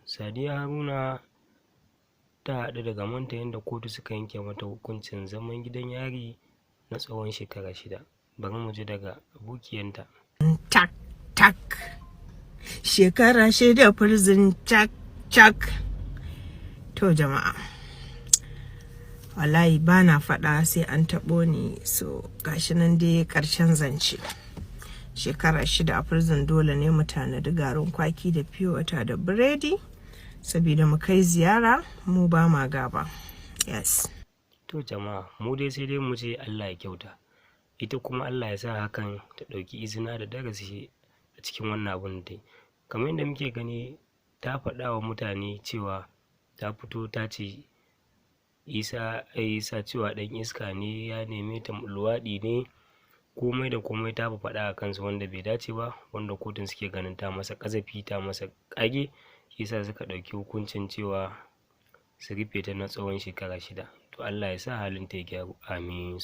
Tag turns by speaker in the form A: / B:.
A: Sadiya Haruna ta haɗu da gamanta yadda kotu suka yanke mata hukuncin zaman gidan yari na tsawon shekara 6. Bari mu ji daga abokiyanta.
B: Tak tak, shekara 6 prison, cak cak. To jama'a, wallahi ba na faɗa sai an taɓo ni, so gashi nan dai ƙarshen zance. Shekara 6 a prison, dole ne mu tanadi garin kwaki da fiyo wata da biredi, saboda mu kai ziyara, mu ba ma gaba. Yes.
A: To jama'a, mu dai sai dai mu ce Allah ya kyauta, ita kuma Allah ya sa hakan ta ɗauki izina da darasi a cikin wannan abun dai. Kamar yadda muke gani, ta faɗa wa mutane cewa ta fito ta ce isa cewa ɗan iska ne, ya neme ta luwaɗi ne, komai da komai ta faɗa a kansu wanda bai dace ba, wanda kotun suke ganin ta masa ƙazafi, ta masa ƙage, shi yasa suka ɗauki hukuncin cewa su rufe ta na tsawon shekara 6. To Allah ya sa halin ta ya gyaru, amin.